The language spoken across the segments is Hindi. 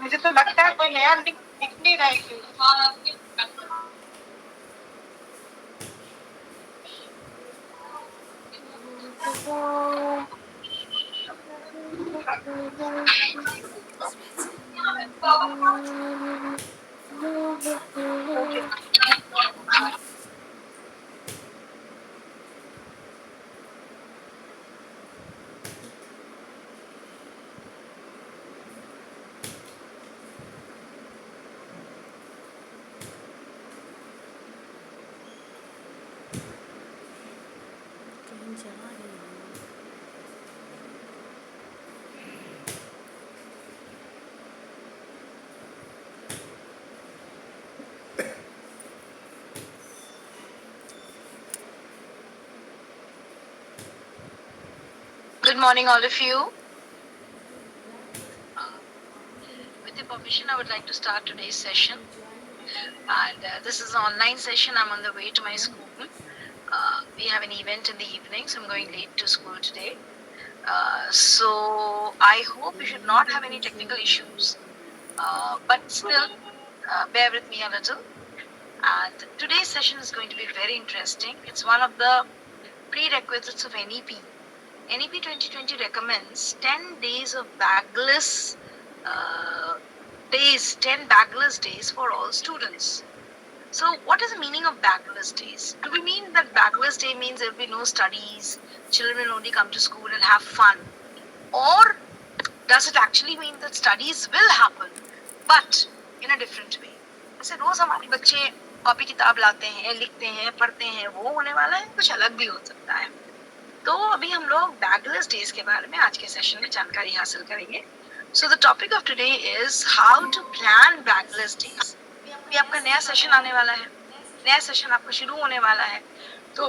मुझे तो लगता है कोई नया दिख नहीं रहा है। कहीं जा रही हूँ। Good morning, all of you. With your permission, I would like to start today's session. And this is an online session. I'm on the way to my school. We have an event in the evening, so I'm going late to school today. So I hope you should not have any technical issues. But still, bear with me a little. And today's session is going to be very interesting. It's one of the prerequisites of NEP. NEP 2020 recommends 10 days of bagless days, 10 bagless days for all students. So, what is the meaning of bagless days? Do we mean that bagless day means there will be no studies, children will only come to school and have fun? Or does it actually mean that studies will happen, but in a different way? जैसे रोज हमारे बच्चे कॉपी किताब लाते हैं, लिखते हैं, पढ़ते हैं, वो होने वाला है, कुछ अलग भी हो सकता है। तो अभी हम लोग बैगलेस डेज के बारे में आज के सेशन में जानकारी हासिल करेंगे। So the topic of today is how to plan bagless days. अभी आपका नया सेशन आने वाला है, नया सेशन आपका शुरू होने वाला है। तो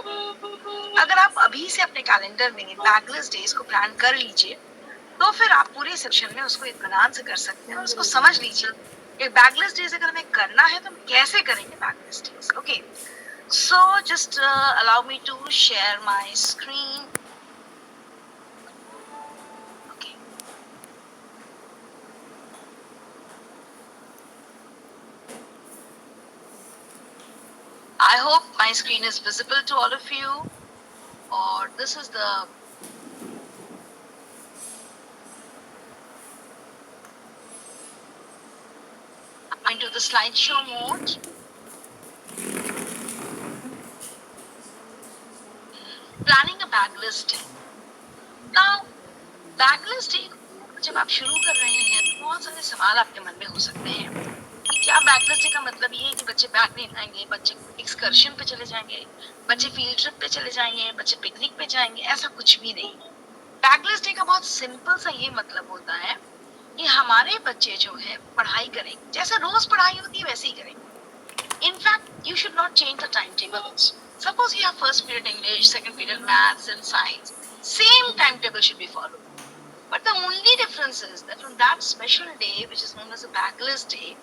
अगर आप अभी से अपने कैलेंडर में बैगलेस डेज को प्लान कर लीजिए, तो फिर आप पूरे सेशन में उसको इत्मीनान से कर सकते हैं और उसको समझ लीजिए कि बैगलेस डेज अगर हमें करना है तो हम कैसे करेंगे bagless days. Okay, so just allow me to share my screen. Okay. I hope my screen is visible to all of you, or this is the into the slideshow mode. Planning a bagless day. Now, bagless day जब आप शुरू कर रहे हैं तो बहुत सारे सवाल आपके मन में हो सकते हैं कि क्या बैगलेस डे का मतलब ये है कि बच्चे बैग नहीं लाएंगे, बच्चे एक्सकर्शन पे चले जाएंगे, बच्चे फील्ड ट्रिप पे चले जाएंगे, बच्चे पिकनिक पे जाएंगे? ऐसा कुछ भी नहीं। बैगलेस डे का बहुत सिंपल सा ये मतलब होता है कि हमारे बच्चे जो है पढ़ाई करेंगे, जैसे रोज पढ़ाई होती है वैसे ही करेंगे। In fact you should not change the time table. Suppose you have first period English, second period maths and science, same timetable should be followed. But the only difference is that on that special day, which is known as a backless day,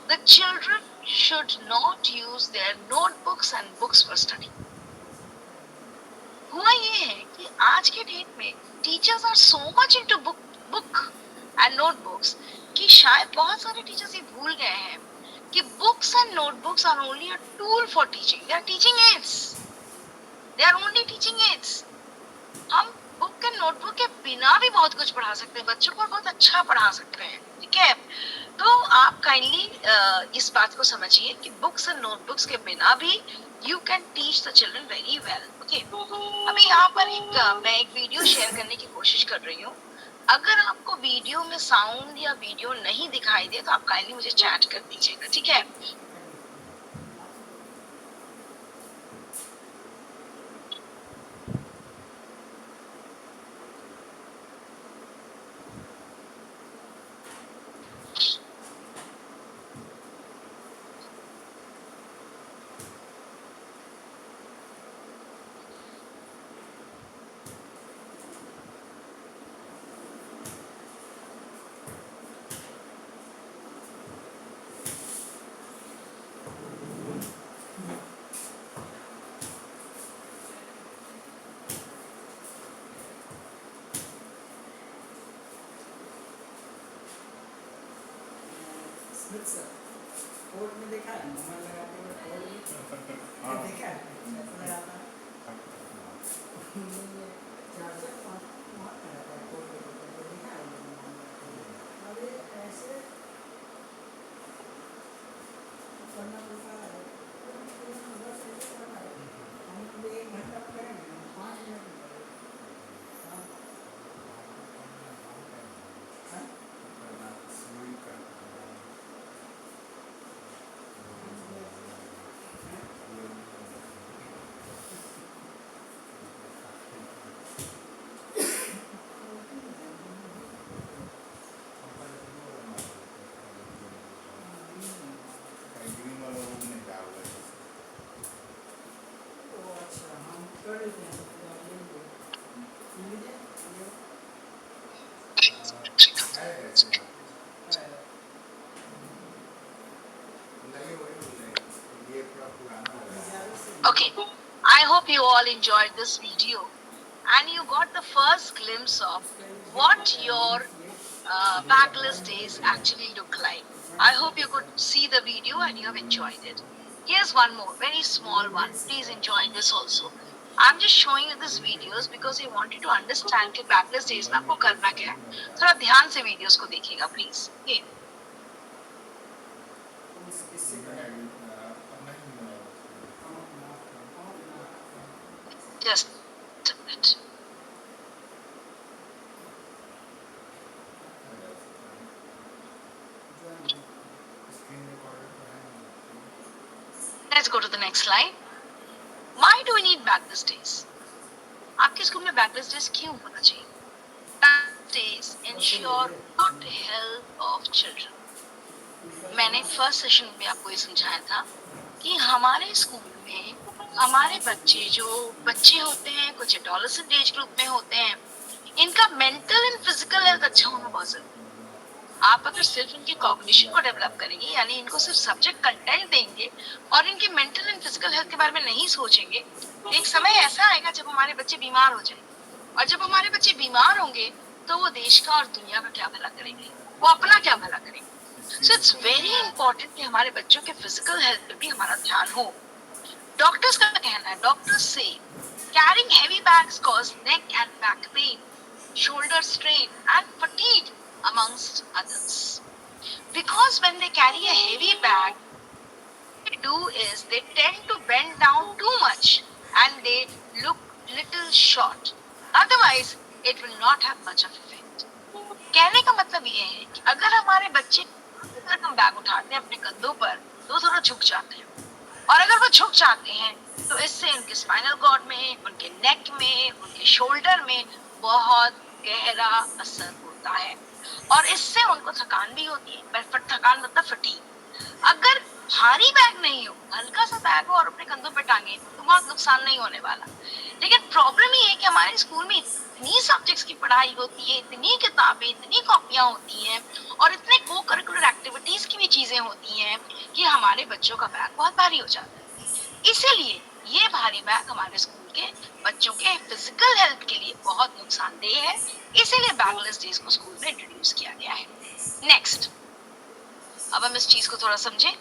the children should not use their notebooks and books for study. हुआ ये है कि आज के डेट में teachers are so much into book and notebooks कि शायद बहुत सारे टीचर्स ये भूल गए हैं कि books and notebooks are only a tool for teaching. They are teaching aids, they are only teaching aids. हम बुक एंड नोटबुक के बिना भी बहुत कुछ पढ़ा सकते हैं, बच्चों को बहुत अच्छा पढ़ा सकते हैं। ठीक है, तो आप काइंडली इस बात को समझिए कि बुक्स एंड नोटबुक्स के बिना भी you can teach the children very well. Okay, अभी यहाँ पर मैं एक वीडियो शेयर करने की कोशिश कर रही हूँ। अगर आपको वीडियो में साउंड या वीडियो नहीं दिखाई दे तो आप काइंडली मुझे चैट कर दीजिएगा, ठीक है? कोर्ट में देखा है नंबर लगाते हुए कोर्ट में देखा है लगाता है चार से पाँच वहाँ पे रहता है कोर्ट में देखा है अब ये ऐसे करना पड़ता है बस ऐसे करना है हम लोग 1 घंटा करेंगे 5 मिनट में करेंगे हाँ तो अच्छा हम कर लेते हैं तो आप ले लीजिए Okay, I hope you all enjoyed this video and you got the first glimpse of what your backless days actually look like. I hope you could see the video and you have enjoyed it. Here's one more, very small one. Please enjoy this also. I'm just showing you these videos because I want you to understand कि backless days में आपको करना क्या है. थोड़ा ध्यान से videos को देखिएगा please. ये just a minute. Let's go to the next slide. Why do we need backless days? आपके स्कूल में backless days क्यों होना चाहिए? Backless days ensure good health of children. मैंने फर्स्ट सेशन में आपको ये समझाया था कि हमारे स्कूल में हमारे बच्चे जो बच्चे होते हैं कुछ एडोलेसेंट एज ग्रुप में होते हैं इनका मेंटल एंड फिजिकल हेल्थ अच्छा होना बहुत जरूरी है। आप अगर सिर्फ इनके कॉग्निशन को डेवलप करेंगे यानी इनको सिर्फ सब्जेक्ट कंटेंट देंगे और इनके मेंटल एंड फिजिकल हेल्थ के बारे में नहीं सोचेंगे तो एक समय ऐसा आएगा जब हमारे बच्चे बीमार हो जाएंगे और जब हमारे बच्चे बीमार होंगे तो वो देश का और दुनिया का क्या भला करेंगे, वो अपना क्या भला करेंगे। सो इट्स वेरी इंपॉर्टेंट कि हमारे बच्चों के फिजिकल हेल्थ पे भी हमारा ध्यान हो। डॉक्टर्स का कहना है, डॉक्टर्स से carrying heavy bags cause neck and back pain, shoulder strain and fatigue amongst others. Because when they carry a heavy bag, what they do is they tend to bend down too much and they look little short. Otherwise, it will not have much of effect. कहने का मतलब ये है कि अगर हमारे बच्चे अगर हम बैग उठाते हैं अपने कंधों पर तो थोड़ा झुक जाते हैं और अगर वो झुक जाते हैं तो इससे उनके स्पाइनल कॉर्ड में, उनके नेक में, उनके शोल्डर में बहुत गहरा असर होता है और इससे उनको थकान भी होती है। थकान मतलब फटीग। अगर भारी बैग नहीं हो, हल्का सा बैग हो और अपने कंधों पे टांगे तो बहुत नुकसान नहीं होने वाला। लेकिन प्रॉब्लम ये है कि हमारे स्कूल में इतनी सब्जेक्ट्स की पढ़ाई होती है, इतनी किताबें, इतनी कॉपियां होती हैं और इतने को करिकुलर एक्टिविटीज की भी चीजें होती हैं कि हमारे बच्चों का बैग बहुत भारी हो जाता है। इसीलिए ये भारी बैग हमारे स्कूल के बच्चों के फिजिकल हेल्थ के लिए बहुत नुकसानदेह है, इसीलिए बैगलेस डेज को स्कूल में इंट्रोड्यूस किया गया है। नेक्स्ट, अब हम इस चीज को थोड़ा समझें।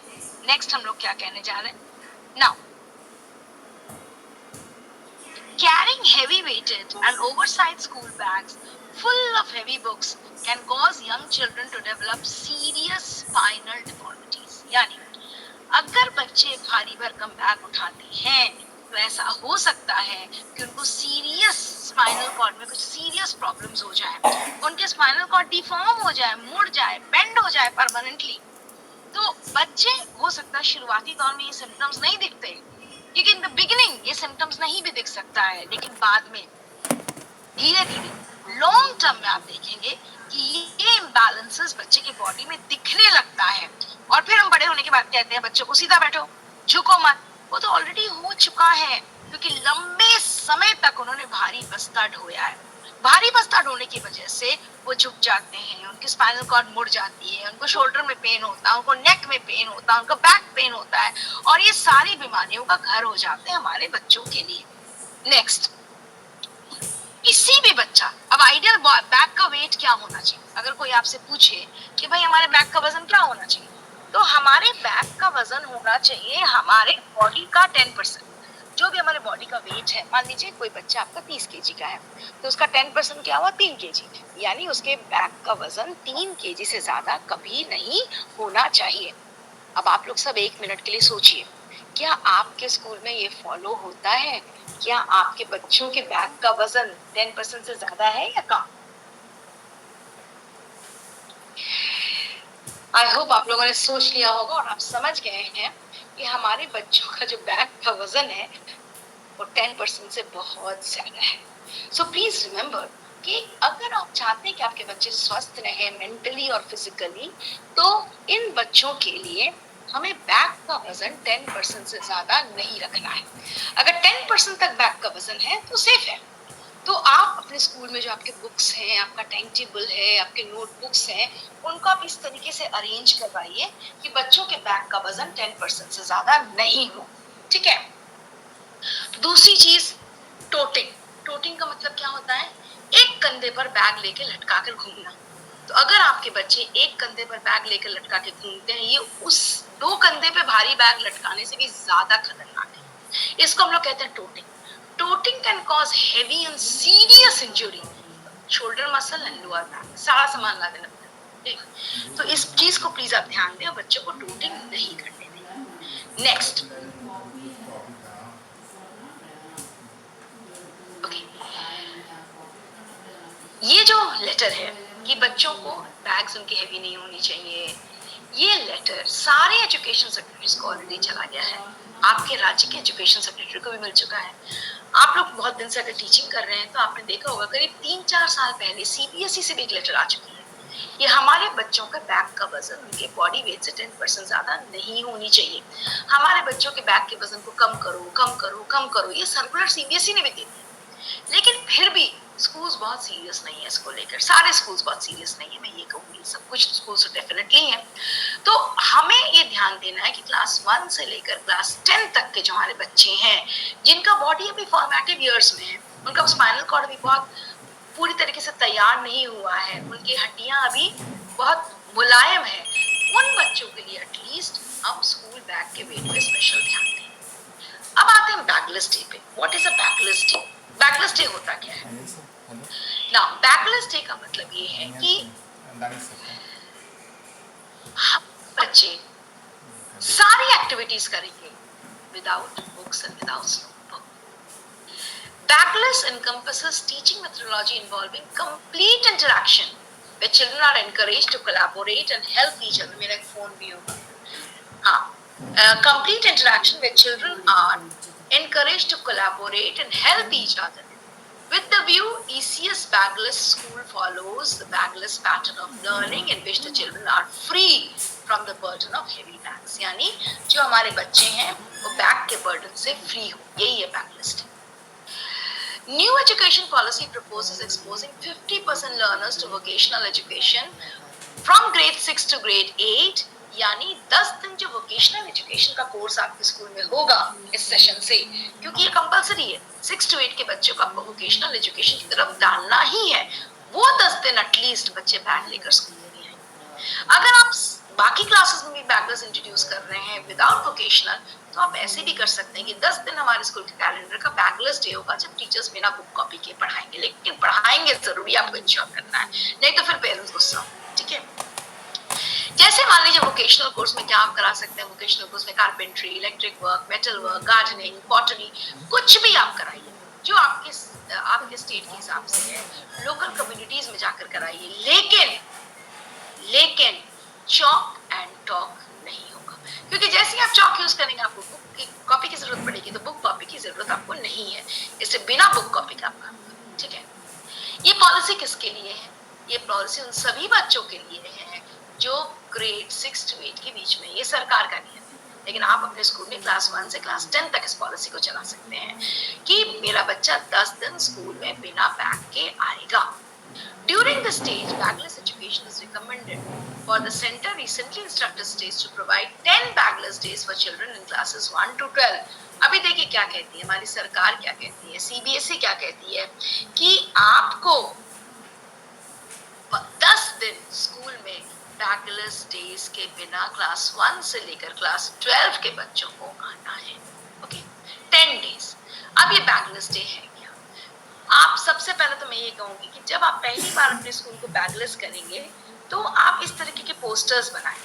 नेक्स्ट हम लोग क्या कहने जा रहे हैं। Now, carrying heavy weighted and oversized school bags full of heavy books can cause young children to develop serious spinal deformities. यानी अगर बच्चे भारी भरकम बैग उठाते हैं तो ऐसा हो सकता है कि उनको सीरियस स्पाइनल कॉर्ड में कुछ सीरियस प्रॉब्लम्स हो जाए, उनके स्पाइनल कॉर्ड डिफॉर्म हो जाए, मुड़ जाए, बेंड हो जाए परमानेंटली। तो बच्चे हो सकता है शुरुआती दौर में ये सिम्टम्स नहीं दिखते, क्योंकि इन द बिगिनिंग ये सिम्टम्स नहीं भी दिख सकता है, लेकिन बाद में धीरे धीरे लॉन्ग टर्म में आप देखेंगे कि ये इम्बैलेंसेस बच्चे की बॉडी में दिखने लगता है और फिर हम बड़े होने के बाद कहते हैं बच्चों को सीधा बैठो, झुको मत। वो तो ऑलरेडी हो चुका है क्योंकि लंबे समय तक उन्होंने भारी बस्ता ढोया है। भारी बस्ता ढोने की वजह से वो झुक जाते हैं, उनकी स्पाइनल कॉर्ड मुड़ जाती है, उनको शोल्डर में पेन होता है, उनको नेक में पेन होता है, उनको बैक पेन होता है और ये सारी बीमारियों का घर हो जाते हैं हमारे बच्चों के लिए। नेक्स्ट, किसी भी बच्चा, अब आइडियल बैग का वेट क्या होना चाहिए? अगर कोई आपसे पूछे कि भाई हमारे बैग का वजन क्या होना चाहिए, तो हमारे बैग का वजन होना चाहिए हमारे बॉडी का 10%। जो भी हमारे बॉडी का वेट है, मान लीजिए कोई बच्चा आपका 30 केजी का है, तो उसका 10% क्या हुआ, 3 केजी, यानी उसके बैग का वजन 3 केजी से ज्यादा कभी नहीं होना चाहिए। अब आप लोग सब 1 मिनट के लिए सोचिए, क्या आपके स्कूल में ये फॉलो होता है? क्या आपके बच्चों के बैग का वजन 10% से ज्यादा है या कम? आई होप आप लोगों ने सोच लिया होगा और आप समझ गए हैं कि हमारे बच्चों का जो बैग का वजन है वो 10% से बहुत ज्यादा है। सो प्लीज रिमेम्बर कि अगर आप चाहते हैं कि आपके बच्चे स्वस्थ रहे मेंटली और फिजिकली, तो इन बच्चों के लिए हमें बैग का वजन 10% से ज्यादा नहीं रखना है। अगर 10% तक बैग का वजन है तो सेफ है। तो आप अपने स्कूल में जो आपके बुक्स हैं, आपका टाइम टेबल है, आपके नोटबुक्स हैं, उनको आप इस तरीके से अरेंज करवाइए कि बच्चों के बैग का वजन 10% से ज्यादा नहीं हो। ठीक है। दूसरी चीज, टोटिंग। टोटिंग का मतलब क्या होता है? एक कंधे पर बैग लेके लटका कर घूमना। तो अगर आपके बच्चे एक कंधे पर बैग लेकर लटका के घूमते हैं, ये उस 2 कंधे पे भारी बैग लटकाने से भी ज्यादा खतरनाक है। इसको हम लोग कहते हैं toting. Toting can cause heavy and serious injury, shoulder muscle and lower back, सारा सामान लाने लगता है। तो इस चीज को प्लीज आप ध्यान दें और बच्चों को टोटिंग नहीं करने दें। नेक्स्ट, ये जो लेटर है कि बच्चों को बैग्स उनके हेवी नहीं होनी चाहिए, ये लेटर सारे एजुकेशन सेक्रेटरीज को ऑलरेडी चला गया है। आपके राज्य के एजुकेशन सेक्रेटरी को भी मिल चुका है। आप लोग बहुत दिन से अगर टीचिंग कर रहे हैं तो आपने देखा होगा करीब 3-4 साल पहले सीबीएसई से भी एक लेटर आ चुकी है। ये हमारे बच्चों का बैग का वजन उनके बॉडी वेट से 10% ज्यादा नहीं होनी चाहिए। हमारे बच्चों के बैग के वजन को कम करो, कम करो, कम करो, ये सर्कुलर सीबीएसई ने भी दी। लेकिन फिर भी स्कूल्स बहुत सीरियस नहीं है इसको लेकर, सारे स्कूल्स बहुत सीरियस नहीं है, मैं ये कहूंगी। सब कुछ स्कूल्स डेफिनेटली है। तो हमें ये ध्यान देना है कि क्लास 1 से लेकर क्लास 10 तक के जो हमारे बच्चे हैं, जिनका बॉडी अभी फॉर्मेटिव ईयर्स में है, उनका स्पाइनल कॉर्ड अभी बहुत पूरी तरीके से तैयार नहीं हुआ है, उनकी हड्डियां अभी बहुत मुलायम है, उन बच्चों के लिए एटलीस्ट हम स्कूल बैग के वेट पे स्पेशल ध्यान दें। अब आते हैं बैगलेस डे पे। What is a bagless day? Bagless day होता क्या है ना? बैगलेस डे का मतलब ये है कि बच्चे सारी एक्टिविटीज करेंगे without books and without notebook. Backless encompasses teaching methodology involving complete interaction where children are encouraged to collaborate and help each other. मेरा एक फोन भी होगा। हाँ, complete interaction where children are encouraged to collaborate and help each other. With the view, ECS Bagless School follows the Bagless pattern of learning in which the children are free from the burden of heavy bags. यानी जो हमारे बच्चे हैं वो बैग के बर्डन से फ्री हो, यही है bagless day. New education policy proposes exposing 50% learners to vocational education from grade 6 to grade 8, यानी 10 दिन जो वोकेशनल एजुकेशन का कोर्स आपके स्कूल में होगा इस सेशन से, क्योंकि ये कंपलसरी है, 6 to 8 के बच्चों को आपको वोकेशनल एजुकेशन की तरफ डालना ही है। वो 10 दिन एटलीस्ट बच्चे बैग लेकर स्कूल में नहीं आएंगे। अगर आप बाकी क्लासेस में भी बैगलेस इंट्रोड्यूस कर रहे हैं विदाउट वोकेशनल, तो आप ऐसे भी कर सकते हैं कि 10 दिन हमारे स्कूल के कैलेंडर का बैगलेस डे होगा जब टीचर्स बिना बुक कॉपी के पढ़ाएंगे, लेकिन पढ़ाएंगे जरूरी, आपको इंश्योर करना है, नहीं तो फिर पेरेंट्स गुस्सा होंगे। ठीक है। जैसे मान लीजिए वोकेशनल कोर्स में क्या आप करा सकते हैं, वोकेशनल कोर्स में carpentry, electric work, metal work, gardening, pottery, कुछ भी आप कराइए जो आपके स्टेट के हिसाब से है, लोकल कम्युनिटीज में जाकर कराइए, लेकिन चॉक एंड टॉक नहीं होगा, क्योंकि जैसे आप चॉक यूज करेंगे आपको बुक की कॉपी की जरूरत पड़ेगी, तो बुक कॉपी की जरूरत आपको नहीं है, इसलिए बिना बुक कॉपी का आप काम करो। ठीक है। ये पॉलिसी किसके लिए है? ये पॉलिसी उन सभी बच्चों के लिए है जो ग्रेड 6 to 8 के बीच में, ये सरकार का नियम है, लेकिन आप अपने स्कूल में क्लास 1 से क्लास 10 तक इस पॉलिसी को चला सकते हैं कि मेरा बच्चा 10 दिन स्कूल में बिना बैग के आएगा। During the stage, bagless education is recommended. For the center, recently instructed states to provide 10 bagless days for children in classes 1 to 12. अभी देखिए क्या कहती है हमारी सरकार, क्या कहती है सीबीएसई, क्या कहती है कि आपको 10 दिन स्कूल में बैगलेस बैकलेस डेज के बिना क्लास 1 से लेकर क्लास 12 के बच्चों को आना है। Okay, 10 days. अब ये बैकलेस डे है क्या? आप सबसे पहले तो मैं ये कहूंगी कि जब आप पहली बार अपने स्कूल को बैकलेस करेंगे तो आप इस तरीके के पोस्टर्स बनाएं।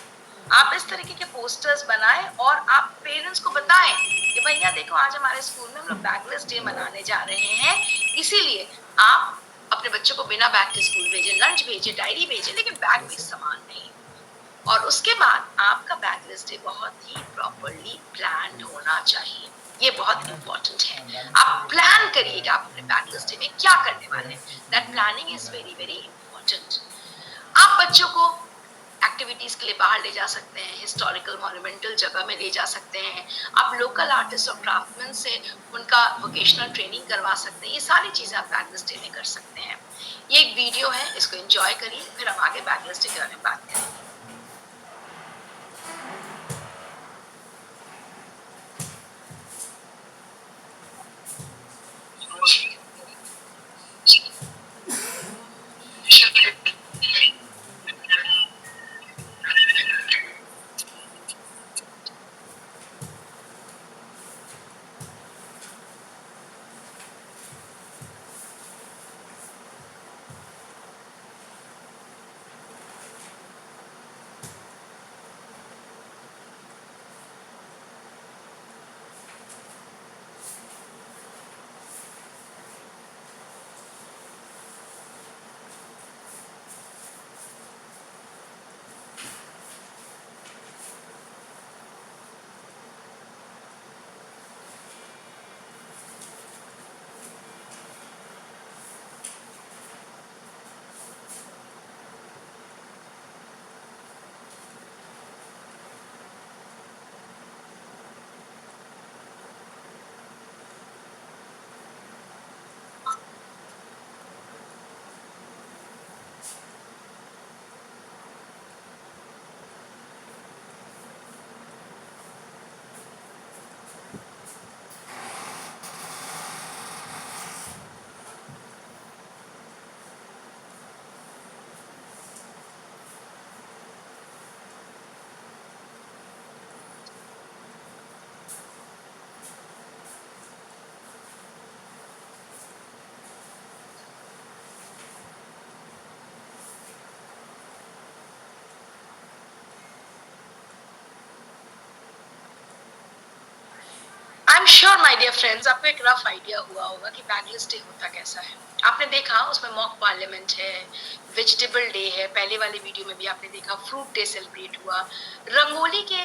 आप इस तरीके के पोस्टर्स बनाएं और आप पेरेंट्स को बताएं कि भैया देखो, आज हमारे स्कूल में हम लोग बैकलेस डे मनाने जा रहे हैं, इसीलिए आप अपने बच्चों को बिना बैग के स्कूल भेजें, लंच भेजें, डायरी भेजें, लेकिन बैग में सामान नहीं। और उसके बाद आपका बैकलेस डे बहुत ही प्रॉपर्ली प्लान होना चाहिए। ये बहुत इंपॉर्टेंट है। आप प्लान करिए कि आप अपने बैकलेस डे में क्या करने वाले हैं। That planning is very very important. आप बच्चों को एक्टिविटीज के लिए बाहर ले जा सकते हैं, हिस्टोरिकल मॉन्यूमेंटल जगह में ले जा सकते हैं, आप लोकल आर्टिस्ट और क्राफ्टमैन से उनका वोकेशनल ट्रेनिंग करवा सकते हैं। ये सारी चीजें आप बैकलेस डे में कर सकते हैं। ये एक वीडियो है, इसको एंजॉय करिए, फिर हम आगे बैकलेस डे के बारे में बात करेंगे। I am sure my dear friends, आपको एक रफ आइडिया हुआ होगा कि बैकलेस डे होता कैसा है। आपने देखा उसमें मॉक पार्लियामेंट है, वेजिटेबल डे है, पहले वाले वीडियो में भी आपने देखा फ्रूट डे सेलिब्रेट हुआ, रंगोली के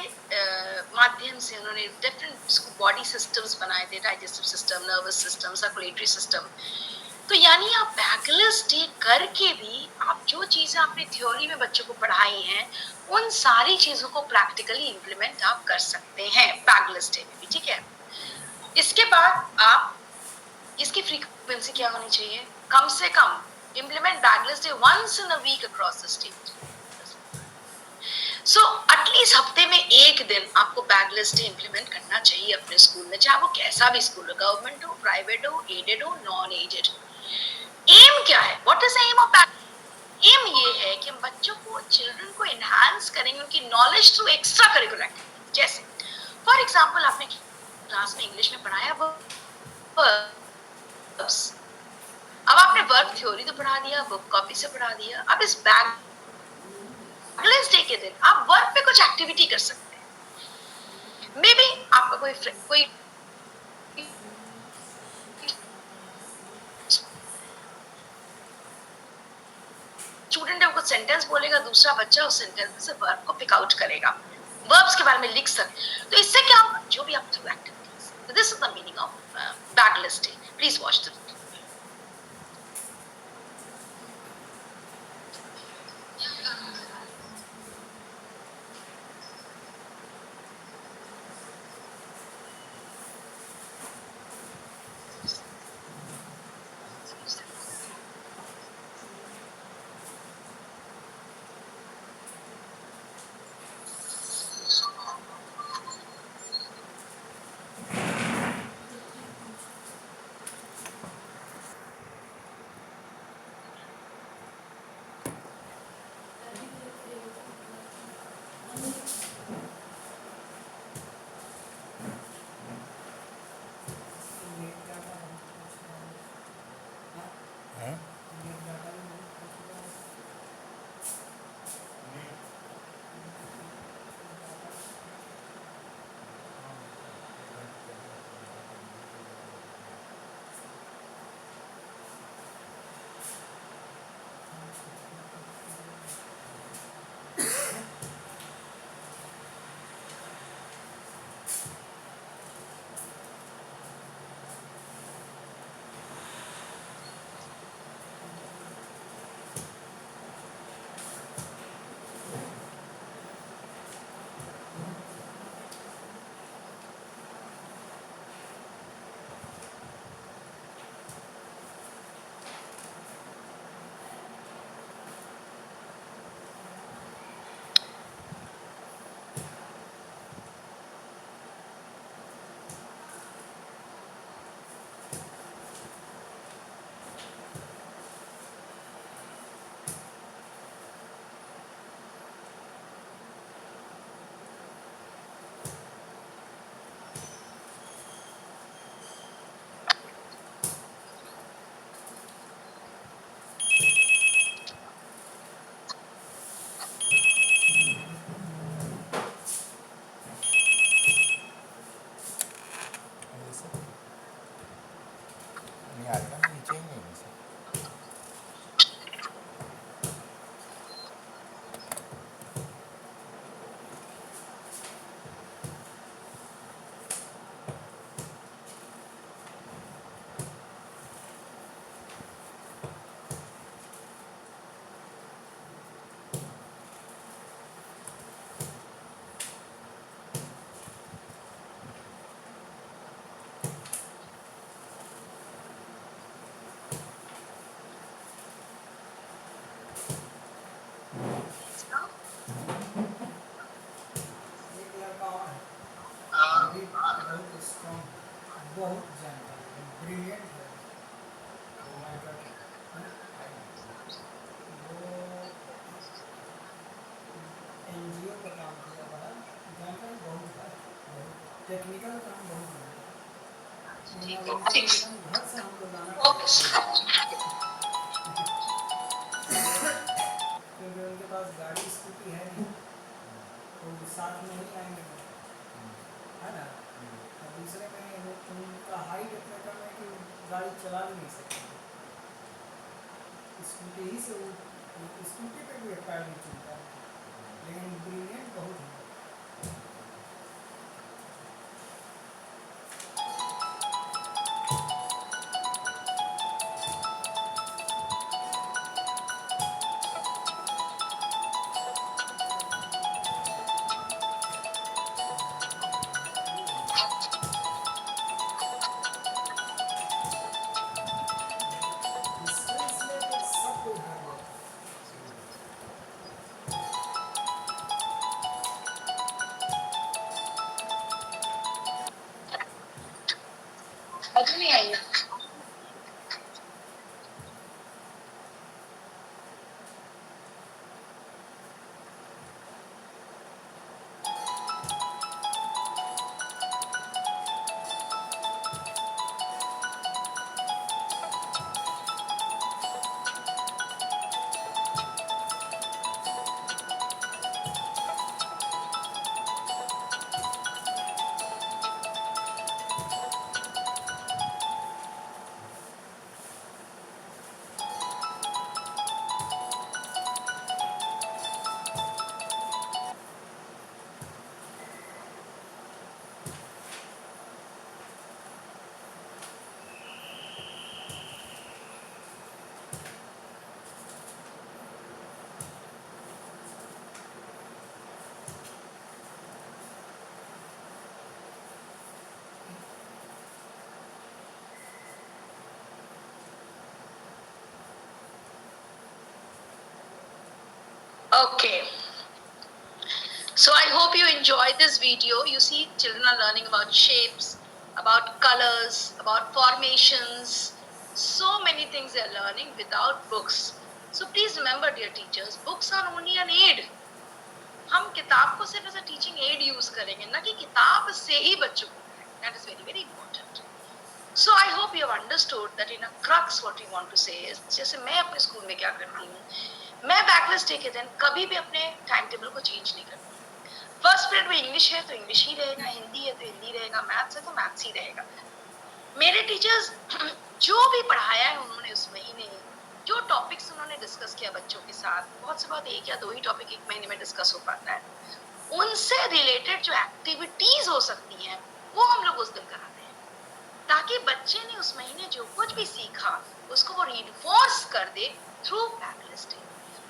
माध्यम से उन्होंने डिफरेंट बॉडी सिस्टम्स बनाए थे, digestive system, nervous system, circulatory system. तो यानी आप बैकलेस डे करके भी आप जो चीजें आपने थ्योरी में बच्चों को पढ़ाई हैं, उन सारी चीजों को प्रैक्टिकली इम्प्लीमेंट आप कर सकते हैं बैकलेस डे में भी, ठीक है। इसके बाद आप इसकी फ्रीक्वेंसी क्या होनी चाहिए? कम से कम implement bagless day once in a week across the state. So at least हफ्ते में एक दिन आपको बैकलेस डे इम्प्लीमेंट करना चाहिए अपने स्कूल में, चाहे वो कैसा भी स्कूल हो, गवर्नमेंट हो, प्राइवेट हो, एडेड हो, नॉन एडेड। एम क्या है? What is the aim of bag? Aim ये है कि हम बच्चों को, चिल्ड्रन को एनहांस करेंगे उनकी knowledge through extra curricular activity. जैसे फॉर एग्जांपल आपने क्लास में इंग्लिश में पढ़ाया वर्ब्स, अब आपने वर्ब थ्योरी तो पढ़ा दिया, बुक कॉपी से पढ़ा दिया, अब इस बैकलेस डे के दिन आप वर्ब पे कुछ एक्टिविटी कर सकते हैं। मे बी आपका कोई स्टूडेंट है, वो कुछ सेंटेंस बोलेगा, दूसरा बच्चा उस सेंटेंस में से वर्ब को पिक आउट करेगा, वर्ब्स के बारे में लिख सकते। तो इससे क्या होगा? जो भी आप through activities, this is the meaning of backless day. Please watch the technical काम बहुत है। ठीक अभी है, एकदम घर से हमको जाना ओके पड़ेगा क्योंकि उनके पास गाड़ी स्कूटी है नहीं, तो साथ में नहीं आएंगे, है ना। और दूसरे में उनका हाइट इतना कम है कि गाड़ी चला भी नहीं सकते, स्कूटी ही से वो स्कूटी पे भी पैर नहीं चलता है, लेकिन ब्रिलियंट बहुत है। इसलिए तो सब कोई भाग जाता है। अभी नहीं आई है। Okay. So I hope you enjoy this video. You see, children are learning about shapes, about colors, about formations. So many things they are learning without books. So please remember, dear teachers, books are only an aid. हम किताब को सिर्फ as a teaching aid use करेंगे, ना कि किताब से ही बच्चों को पढ़ाएंगे. That is very very important. So I hope you have understood that in a crux what we want to say is, जैसे मैं अपने स्कूल में क्या करती हूँ, मैं बैकलेस डे के दिन कभी भी अपने टाइम टेबल को चेंज नहीं करती. फर्स्ट पीरियड में इंग्लिश है तो इंग्लिश ही रहेगा, हिंदी है तो हिंदी रहेगा, मैथ्स है तो मैथ्स ही रहेगा. मेरे टीचर्स जो भी पढ़ाया है उन्होंने उस महीने, जो टॉपिक्स उन्होंने डिस्कस किया बच्चों के साथ, बहुत से बहुत एक या दो ही टॉपिक एक महीने में डिस्कस हो पाता है, उनसे रिलेटेड जो एक्टिविटीज हो सकती हैं वो हम लोग उस दिन कराते हैं, ताकि बच्चे ने उस महीने जो कुछ भी सीखा उसको वो रीइंफोर्स कर दे थ्रू बैकलेस डे.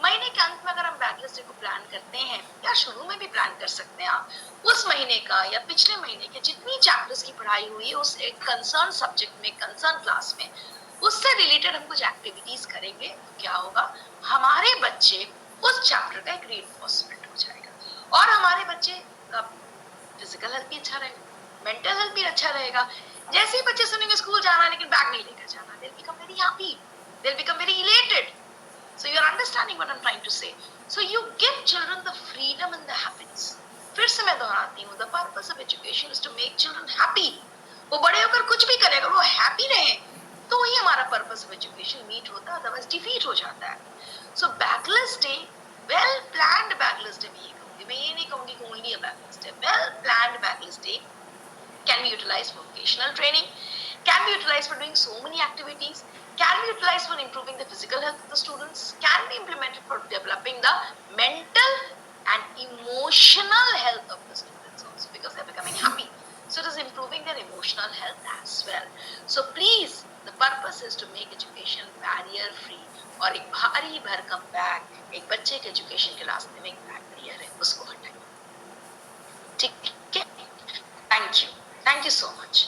महीने के अंत में अगर हम बैकलेस डे को प्लान करते हैं, या शुरू में भी प्लान कर सकते हैं आप, उस महीने का या पिछले महीने के जितनी चैप्टर्स की पढ़ाई हुई है उस एक कंसर्न सब्जेक्ट में, कंसर्न क्लास में, उससे रिलेटेड हम कुछ एक्टिविटीज करेंगे, तो क्या होगा, हमारे बच्चे उस चैप्टर का एक रीइंफोर्समेंट हो जाएगा, और हमारे बच्चे का फिजिकल हेल्थ भी अच्छा रहेगा, मेंटल हेल्थ भी अच्छा रहेगा. जैसे ही बच्चे सुनेंगे स्कूल जाना लेकिन बैग नहीं लेकर जाना, they'll become very happy, they'll become very elated. So you're understanding what I'm trying to say. So you give children the freedom and the happiness. फिर से मैं दोहराती हूँ, the purpose of education is to make children happy. वो बड़े होकर कुछ भी करें, अगर वो हैप्पी रहे तो वही हमारा पर्पस ऑफ एजुकेशन मीट होता है, अदरवाइज डिफीट हो जाता है. So bagless day, well planned bagless day, मैं ये नहीं कहूंगी कि only a bagless day, well planned bagless day can be utilized for vocational training, can be utilized for doing so many activities, can be utilized for improving the physical health of the students, can be implemented for developing the mental and emotional health of the students also, because they're becoming happy. So it is improving their emotional health as well. So please, the purpose is to make education barrier free. और एक भारी भरकम बैग, एक बच्चे के एजुकेशन के रास्ते में एक बैरियर है, उसको हटाइए. ठीक है? Thank you. Thank you so much.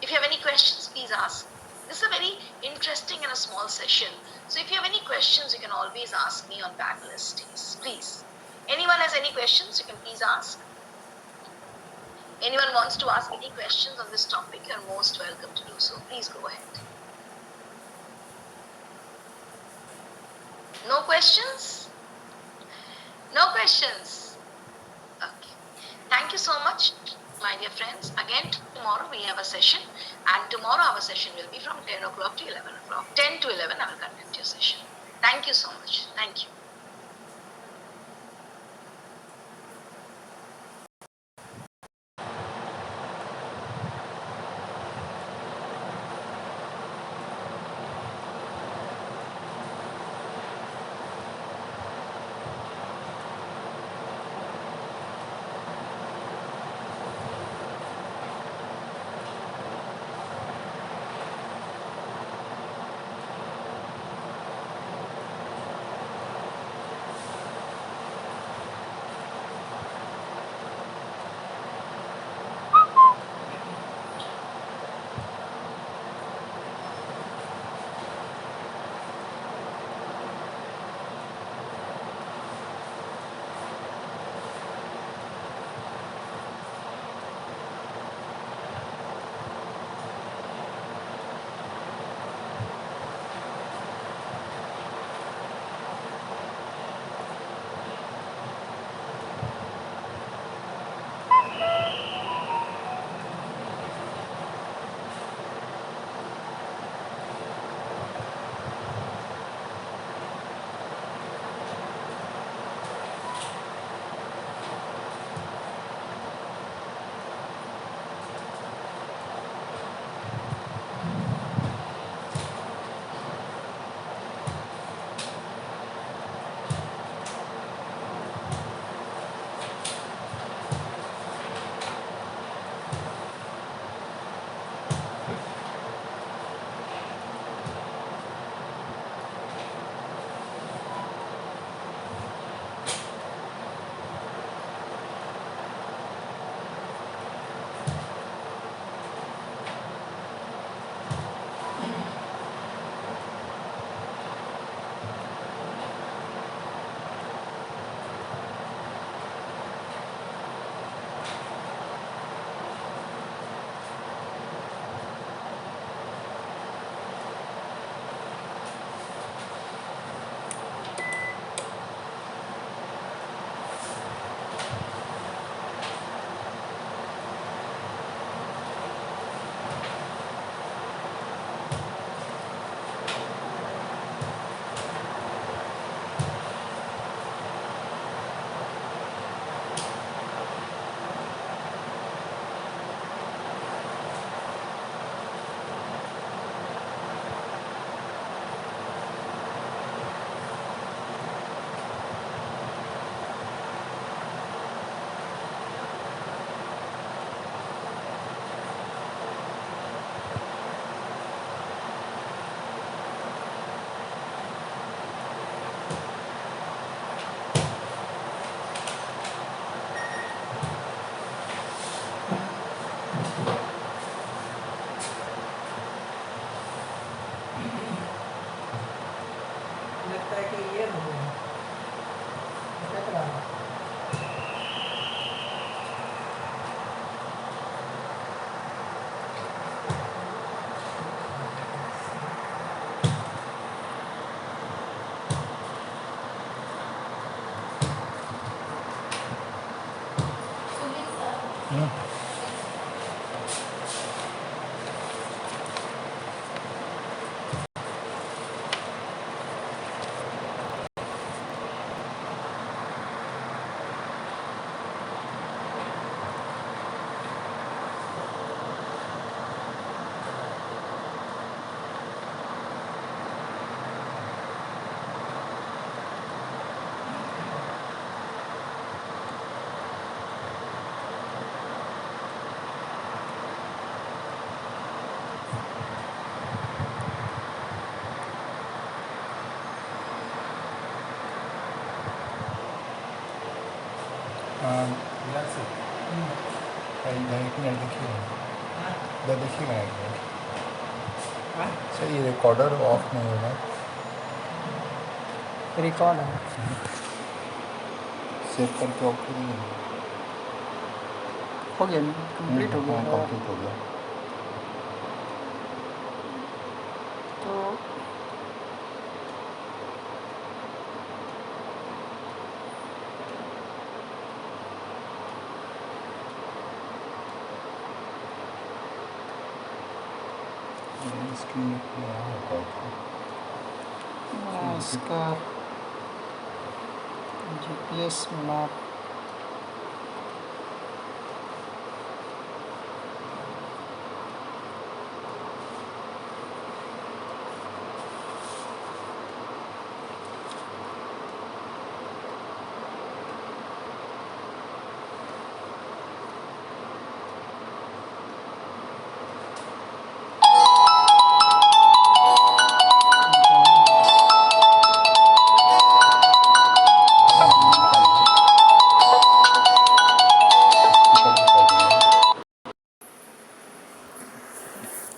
If you have any questions, please ask. This is a very interesting and a small session. So if you have any questions, you can always ask me on backless days. Please. Anyone has any questions, you can please ask. Anyone wants to ask any questions on this topic, you're most welcome to do so. Please go ahead. No questions? No questions? Okay. Thank you so much. My dear friends, again tomorrow we have a session, and tomorrow our session will be from 10 o'clock to 11 o'clock. 10 to 11, I will conduct your session. Thank you so much. Thank you. लगता है कि ये हो गया लग रहा है That's it. देखिएगा एक बार हाँ सर ये रिकॉर्डर ऑफ नहीं होगा रिकॉर्ड है सेव करके ऑफ करिए हो गया कंप्लीट हो गया कंप्लीट हो गया तो स्क्रीन में यहाँ होता है। इसका GPS map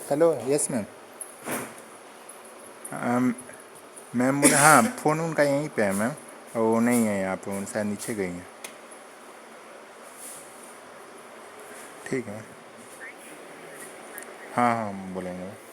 hello yes ma'am. Ma'am मुझे हाँ फ़ोन उनका यहीं पे है मैम, और वो नहीं है यहाँ पे, उन शायद नीचे गई हैं। ठीक है। हाँ हाँ बोलेंगे।